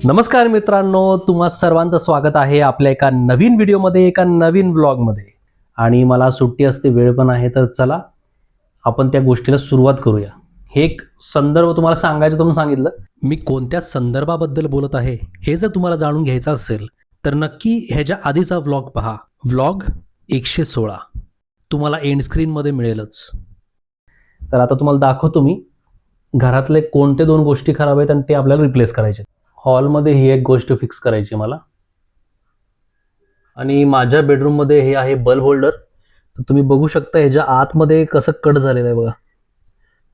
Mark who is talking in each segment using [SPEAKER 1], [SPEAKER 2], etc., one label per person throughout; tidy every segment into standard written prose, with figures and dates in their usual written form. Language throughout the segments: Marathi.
[SPEAKER 1] नमस्कार मित्रांनो, तुम्हा सर्वांचं स्वागत आहे आपल्या एका नवीन व्हिडिओमध्ये, एका नवीन व्लॉगमध्ये. आणि मला सुट्टी असते, वेळ पण आहे, तर चला आपण त्या गोष्टीला सुरुवात करूया. हे एक संदर्भ तुम्हाला सांगायचं तुम्ही सांगितलं. मी कोणत्या संदर्भाबद्दल बोलत आहे हे जर तुम्हाला जाणून घ्यायचं असेल तर नक्की ह्याच्या आधीचा व्लॉग पहा. व्लॉग 116 तुम्हाला एंड स्क्रीनमध्ये मिळेलच. तर आता तुम्हाला दाखवतो मी घरातले कोणते दोन गोष्टी खराब आहेत आणि ते आपल्याला रिप्लेस करायचे. हॉलमध्ये ही एक गोष्ट फिक्स करायची मला, आणि माझ्या बेडरूममध्ये हे आहे बल्ब होल्डर. तर तुम्ही बघू शकता ह्याच्या आतमध्ये कसं कट झालेलं आहे बघा.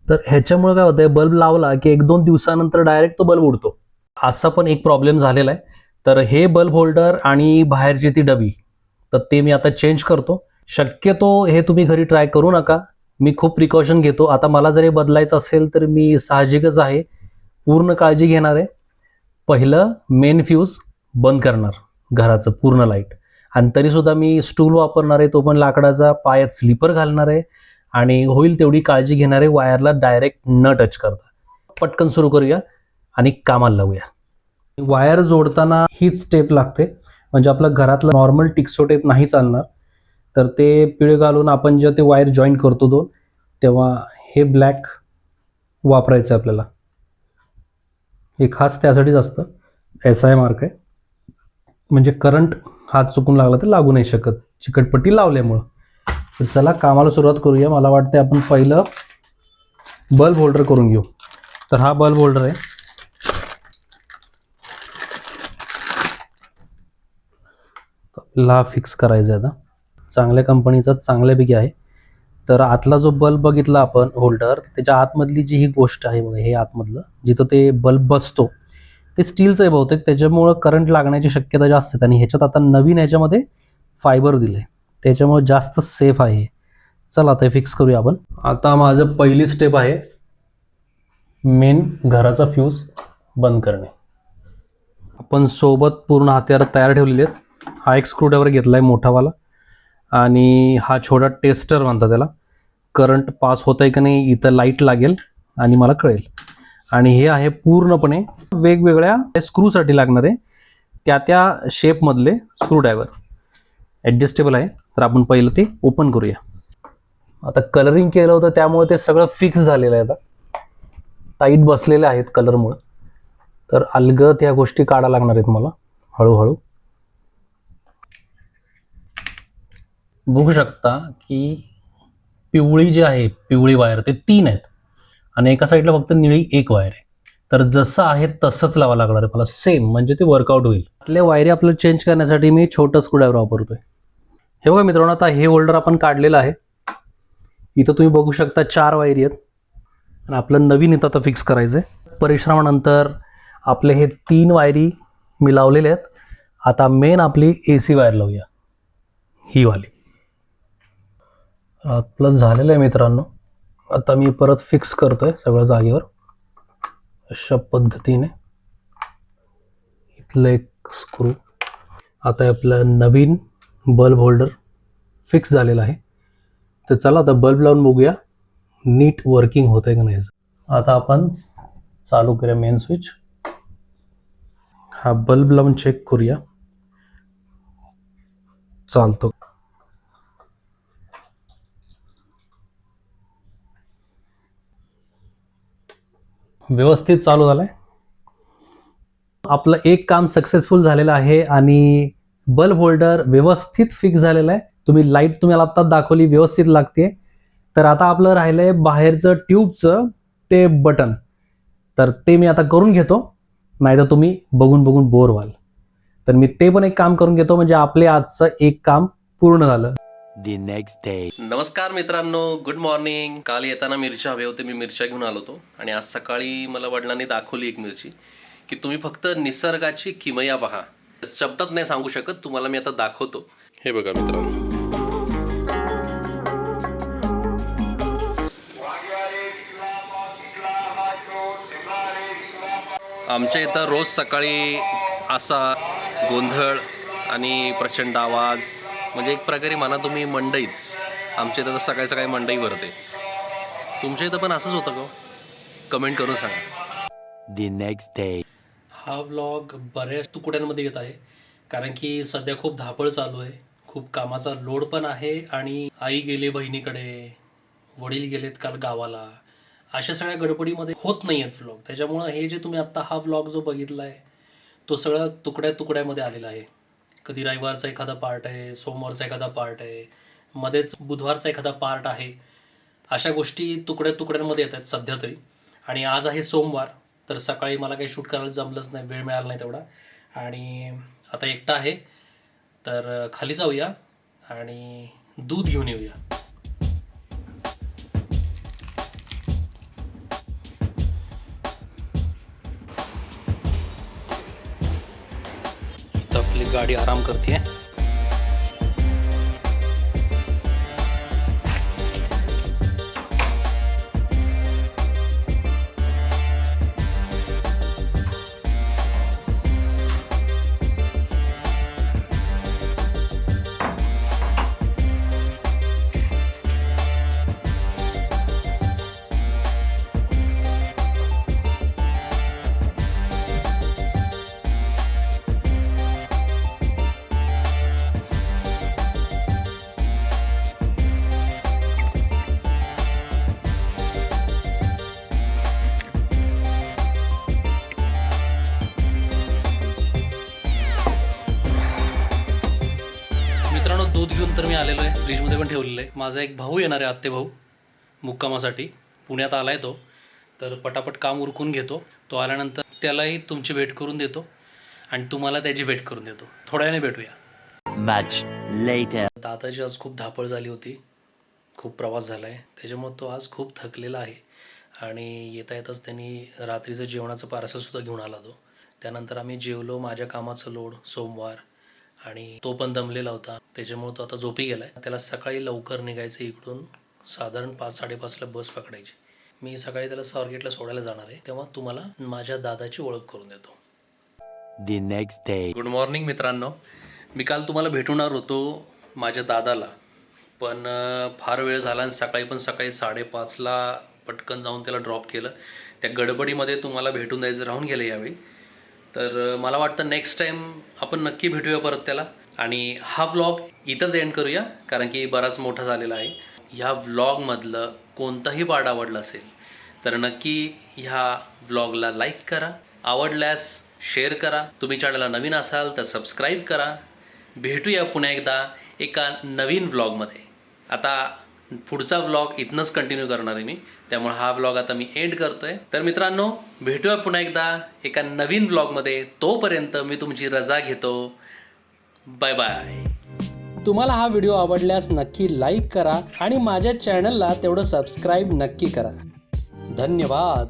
[SPEAKER 1] तर ह्याच्यामुळे काय होतं, बल्ब लावला की 1-2 दिवसानंतर डायरेक्ट तो बल्ब उडतो. असा पण एक प्रॉब्लेम झालेला आहे. तर हे बल्ब होल्डर आणि बाहेरची ती डबी, तर ते मी आता चेंज करतो. शक्यतो हे तुम्ही घरी ट्राय करू नका, मी खूप प्रिकॉशन घेतो. आता मला जर हे बदलायचं असेल तर मी साहजिकच आहे, पूर्ण काळजी घेणार आहे. पहिलं मेन फ्यूज बंद करणार, घराचं पूर्ण लाईट, आणि तरीसुद्धा मी स्टूल वापरणार आहे, तो पण लाकडाचा. पायात स्लीपर घालणार आहे आणि होईल तेवढी काळजी घेणार आहे. वायरला डायरेक्ट न टच करता पटकन सुरू करूया आणि कामाला लावूया. वायर जोडताना हीच स्टेप लागते, म्हणजे आपलं घरातलं नॉर्मल टिक्सो टेप नाही चालणार. तर ते पिळे घालून आपण जेव्हा ते वायर जॉईन करतो दोन, तेव्हा हे ब्लॅक वापरायचं आपल्याला. हे खास त्यासाठीच असतं, SI मार्क आहे, म्हणजे करंट हात चुकून लागला तर लागू नाही शकत चिकटपट्टी लावल्यामुळं. तर चला कामाला सुरुवात करूया. मला वाटतं आपण पहिलं बल्ब होल्डर करून घेऊ. तर हा बल्ब होल्डर आहे. ला फिक्स करायचा आहे. आता चांगल्या कंपनीचा, चांगल्यापैकी आहे. तर आतला जो बल्ब बघितला आपण होल्डर, त्याच्या आतमधली जी ही गोष्ट आहे बघा, हे आतमधलं जिथं ते बल्ब बसतो ते स्टीलचं आहे बहुतेक, त्याच्यामुळं करंट लागण्याची शक्यता जास्त आहे. आणि ह्याच्यात आता नवीन ह्याच्यामध्ये फायबर दिले, त्याच्यामुळे जास्त सेफ आहे. चला आता फिक्स करूया आपण. आता माझं पहिली स्टेप आहे मेन घराचा फ्यूज बंद करणे. आपण सोबत पूर्ण हत्यार तयार ठेवलेले आहेत. हा एक स्क्रूड्रायव्हर घेतला आहे मोठावाला, आणि हा छोटा टेस्टर म्हणतात त्याला. करंट पास होत आहे का नाही इथं लाईट लागेल आणि मला कळेल. आणि हे आहे पूर्णपणे वेगवेगळ्या स्क्रूसाठी लागणारे त्या शेपमधले स्क्रूड्रायव्हर, ॲडजस्टेबल आहे. तर आपण पहिलं ते ओपन करूया. आता कलरिंग केलं होतं त्यामुळे ते सगळं फिक्स झालेलं आहे, आता टाईट बसलेले आहेत कलरमुळं. तर अलगद ह्या गोष्टी काढायला लागणार आहेत मला हळूहळू. बघू शकता की पिवळी जी आहे, पिवळी वायर, ते 3 आहेत आणि एका साईडला फक्त निळी 1 वायर आहे. तर जसं आहे तसंच लावावं लागणार आहे मला सेम, म्हणजे ते वर्कआउट होईल. आपल्या वायरी आपल्याला चेंज करण्यासाठी मी छोटं स्क्रूड्रायव्हर वापरतोय. हे बघा मित्रांनो, आता हे होल्डर आपण काढलेलं आहे. इथं तुम्ही बघू शकता 4 वायरी आहेत आणि आपलं नवीन इथं आता फिक्स करायचं आहे. परिश्रमानंतर आपले हे 3 वायरी मी लावलेले आहेत. आता मेन आपली AC वायर लावूया, ही वाली. आपलं झालेलं आहे मित्रांनो. आता मी परत फिक्स करतोय सगळं जागेवर अशा पद्धतीने. इथलं एक स्क्रू. आता आपलं नवीन बल्ब होल्डर फिक्स झालेलं आहे. तर चला आता बल्ब लावून बघूया नीट वर्किंग होतंय का नाही. आता आपण चालू करूया मेन स्विच. हा बल्ब लावून चेक करूया चालतो. व्यवस्थित चालू झालंय. आपलं एक काम सक्सेसफुल झालेलं आहे आणि बल्ब होल्डर व्यवस्थित फिक्स झालेलं आहे. लाईट तुम्हाला आत्ताच दाखवली, व्यवस्थित लागते. तर आता आपलं राहिलंय बाहेरचं ट्यूबचं ते बटन. तर ते मी आता करून घेतो, नाहीतर तुम्ही बघून बघून बोर व्हाल. तर मी ते पण एक काम करून घेतो, म्हणजे आपले आजचं एक काम पूर्ण झालं.
[SPEAKER 2] The next day.
[SPEAKER 1] नमस्कार मित्रांनो, गुड मॉर्निंग. काल येताना मिरच्या हवे होते, मी मिरच्या घेऊन आलो होतो. आणि आज सकाळी मला वडिलांनी दाखवली एक मिरची, की तुम्ही फक्त निसर्गाची किमया पहा. शब्दात नाही सांगू शकत, तुम्हाला मी आता दाखवतो. हे बघा मित्रांनो, आमच्या इथं रोज सकाळी असा गोंधळ आणि प्रचंड आवाज, म्हणजे एक प्रकारे म्हणा तुम्ही मंडईच. आमच्या इथं तर सकाळी सकाळी मंडई भरते. तुमच्या इथं पण असंच होतं का? कमेंट करून सांगा.
[SPEAKER 2] The next day.
[SPEAKER 1] हा व्लॉग बऱ्याच तुकड्यांमध्ये येत आहे, कारण की सध्या खूप धापळ चालू आहे, खूप कामाचा लोड पण आहे आणि आई गेली बहिणीकडे, वडील गेलेत काल गावाला, अशा सगळ्या गडबडीमध्ये होत नाही आहेत व्लॉग. त्याच्यामुळं हे जे तुम्ही आत्ता हा व्लॉग जो बघितला आहे तो सगळा तुकड्यामध्ये आलेला आहे. कधी रविवारचा एखादा पार्ट आहे, सोमवारचा एखादा पार्ट आहे, मध्येच बुधवारचा एखादा पार्ट आहे. अशा गोष्टी तुकड्यांमध्ये येत आहेत सध्या तरी. आणि आज आहे सोमवार, तर सकाळी मला काही शूट करायला जमलंच नाही, वेळ मिळाला नाही तेवढा. आणि आता एकटा आहे, तर खाली जाऊया आणि दूध घेऊन येऊया. इथं आपली गाडी आराम करते. मित्रांनो, दूध घेऊन तर मी आलेलो आहे, फ्रीजमध्ये पण ठेवलेलं आहे. माझा एक भाऊ येणार आहे, आत्ते भाऊ, मुक्कामासाठी पुण्यात आला आहे तो. तर पटापट काम उरकून घेतो. तो आल्यानंतर त्यालाही तुमची भेट करून देतो आणि तुम्हाला त्याची भेट करून देतो. थोड्या वेळाने भेटूया.
[SPEAKER 2] Much later.
[SPEAKER 1] दादाची आज खूप धापळ झाली होती, खूप प्रवास झाला आहे, त्याच्यामुळे तो आज खूप थकलेला आहे. आणि येता येताच त्यांनी रात्रीचं जेवणाचं पार्सलसुद्धा घेऊन आला तो. त्यानंतर आम्ही जेवलो. माझ्या कामाचं लोड, सोमवार, आणि तो पण दमलेला होता, त्याच्यामुळे तो आता झोपी गेला आहे. त्याला सकाळी लवकर निघायचं इकडून, साधारण 5-5:30ला बस पकडायची. मी सकाळी त्याला स्वारगेटला सोडायला जाणार आहे, तेव्हा तुम्हाला माझ्या दादाची ओळख करून देतो.
[SPEAKER 2] The next day.
[SPEAKER 1] Good morning मित्रांनो. मी काल तुम्हाला भेटणार होतो माझ्या दादाला, पण फार वेळ झाला आणि सकाळी 5:30ला पटकन जाऊन त्याला ड्रॉप केलं. त्या गडबडीमध्ये तुम्हाला भेटून द्यायचं राहून गेलं यावेळी. तर मला वाटतं नेक्स्ट टाईम आपण नक्की भेटूया परत त्याला. आणि हा व्लॉग इथंच एंड करूया, कारण की बराच मोठा झालेला आहे. ह्या व्लॉगमधलं कोणताही पार्ट आवडला असेल तर नक्की ह्या व्लॉगला लाईक करा, आवडल्यास शेअर करा. तुम्ही चॅनलला नवीन असाल तर सबस्क्राईब करा. भेटूया पुन्हा एकदा एका नवीन व्लॉगमध्ये. आता पुढचा व्लॉग इथनंच कंटिन्यू करणार आहे मी, त्यामुळे हा व्लॉग आता मी एंड करतो आहे. तर मित्रांनो, भेटूया पुन्हा एकदा एका नवीन व्लॉगमध्ये. तोपर्यंत मी तुमची रजा घेतो. Bye bye. तुम्हाला हा व्हिडिओ आवडल्यास नक्की लाईक करा आणि माझ्या चॅनलला तेवढं सबस्क्राईब नक्की करा. धन्यवाद.